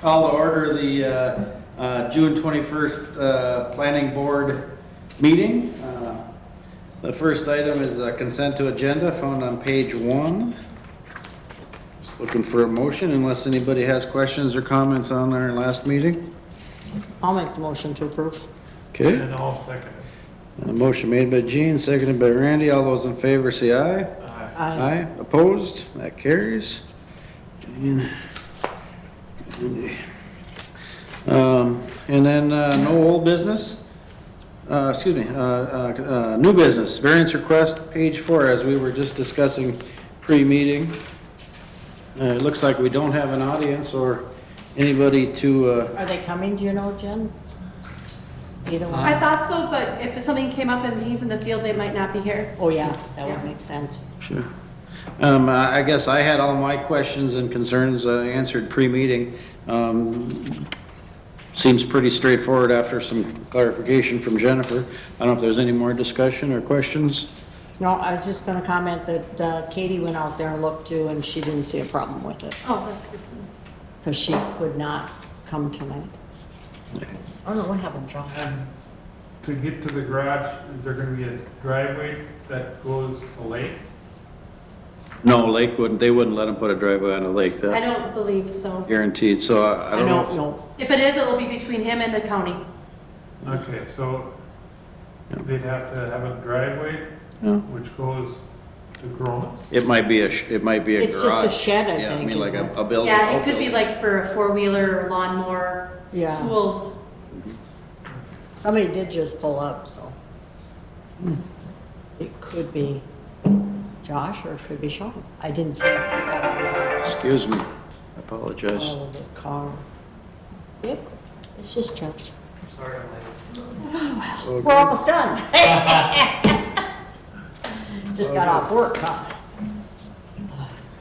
Call to order the June 21st Planning Board meeting. The first item is the consent to agenda found on page 1. Just looking for a motion unless anybody has questions or comments on our last meeting. I'll make the motion to approve. Okay. And I'll second it. A motion made by Gene, seconded by Randy. All those in favor say aye. Aye. Aye. Opposed? That carries. And then no old business. New business. Variance request, page 4, as we were just discussing pre-meeting. It looks like we don't have an audience or anybody to, Are they coming, do you know, Jen? Either one? I thought so, but if something came up and he's in the field, they might not be here. Oh, yeah, that would make sense. Sure. I guess I had all my questions and concerns answered pre-meeting. Seems pretty straightforward after some clarification from Jennifer. I don't know if there's any more discussion or questions. No, I was just gonna comment that Katie went out there and looked too, and she didn't see a problem with it, Oh, that's good to know. because she could not come tonight. I don't know what happened, John. And to get to the garage, is there gonna be a driveway that goes to lake? No, Lake wouldn't, they wouldn't let them put a driveway on a lake, I that don't believe so. guaranteed, so I I don't know. don't know. If it is, it will be between him and the county. Okay, so they'd have to have a driveway Yeah. which goes to Cronus? It might be a garage. It's just a shed, I Yeah, I think, mean, like isn't it? a building. Yeah, it could be like for a four-wheeler, lawnmower, Yeah. tools. Somebody did just pull up, so. It could be Josh or it could be Sean. I didn't see if I got out Excuse me, I apologize. of the car. Yep, it's just Josh. Sorry, I'm late. We're almost done. Just got off work, huh?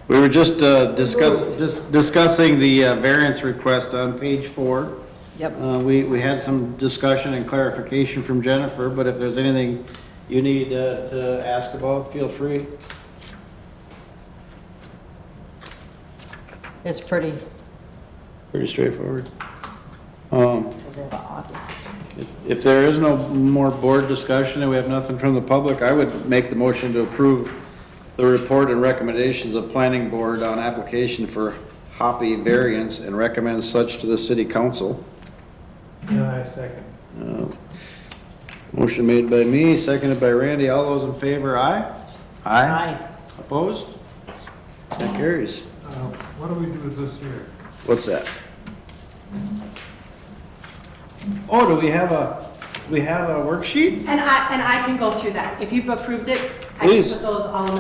We were just discussing the variance request on page 4. Yep. We had some discussion and clarification from Jennifer, but if there's anything you need to ask about, feel free. It's pretty. Pretty straightforward. Odd. If there is no more board discussion and we have nothing from the public, I would make the motion to approve the report and recommendations of planning board on application for Hoppy variance and recommend such to the city council. Yeah, I second. Motion made by me, seconded by Randy. All those in favor, aye? Aye. Opposed? That carries. What do we do with this here? What's that? Oh, do we have a worksheet? And I can go through that. If you've approved it, I can Please. put those all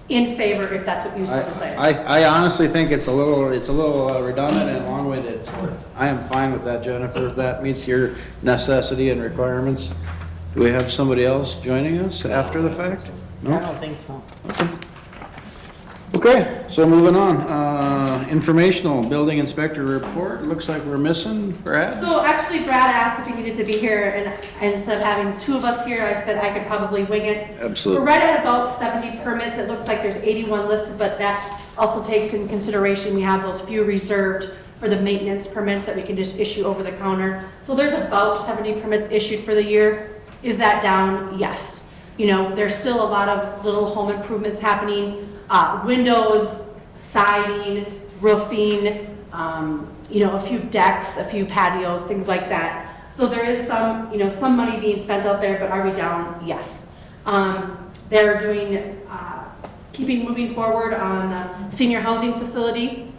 in favor if that's what you so desire. I honestly think it's a little redundant and long-winded, so I am fine with that, Jennifer, if that meets your necessity and requirements. Do we have somebody else joining us after the fact? I No? don't think so. Okay, so moving on, informational building inspector report, looks like we're missing Brad. So actually Brad asked if he needed to be here and instead of having two of us here, I said I could probably wing it. Absolutely. We're right at about 70 permits. It looks like there's 81 listed, but that also takes in consideration we have those few reserved for the maintenance permits that we can just issue over the counter. So there's about 70 permits issued for the year. Is that down? Yes. You know, there's still a lot of little home improvements happening, windows, siding, roofing, a few decks, a few patios, things like that. So there is some, some money being spent out there, but are we down? Yes. They're doing, moving forward on the senior housing facility.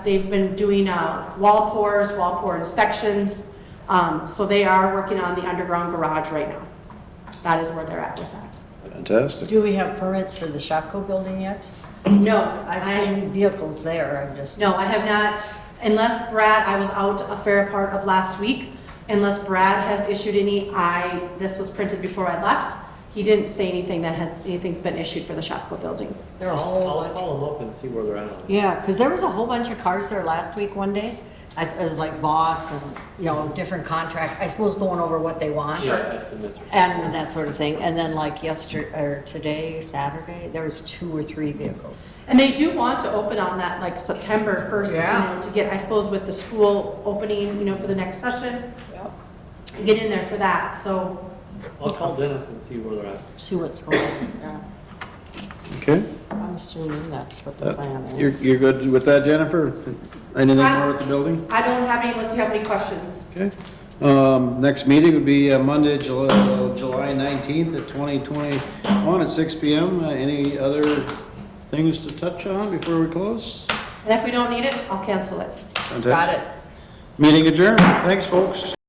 They've been doing wall pour inspections. So they are working on the underground garage right now. That is where they're at with that. Fantastic. Do we have permits for the Shopko building yet? No, I've seen vehicles there, I'm just. No, I have not, unless Brad, I was out a fair part of last week, unless Brad has issued any, this was printed before I left. He didn't say anything anything's been issued for the Shopko building. There are a whole I'll bunch. call them up and see where they're at. Yeah, because there was a whole bunch of cars there last week one day, It was like Voss and, you know, different contract, I suppose going over what they want. Estimates. And that sort of thing. And then like yesterday, or today, Saturday, there was 2 or 3 vehicles. And they do want to open on that, like September 1st, Yeah. to get, I suppose, with the school opening, for the next session, get in there for that, so. I'll call Dennis and see where they're at. See what's going on, yeah. Okay, I'm assuming that's what the plan you're, is. you're good with that, Jennifer? Anything more with the building? I don't have any, unless you have any questions. Okay. Next meeting would be Monday, July 19th at 2021 at 6 PM. Any other things to touch on before we close? And if we don't need it, I'll cancel it. Fantastic. Got it. Meeting adjourned. Thanks, folks.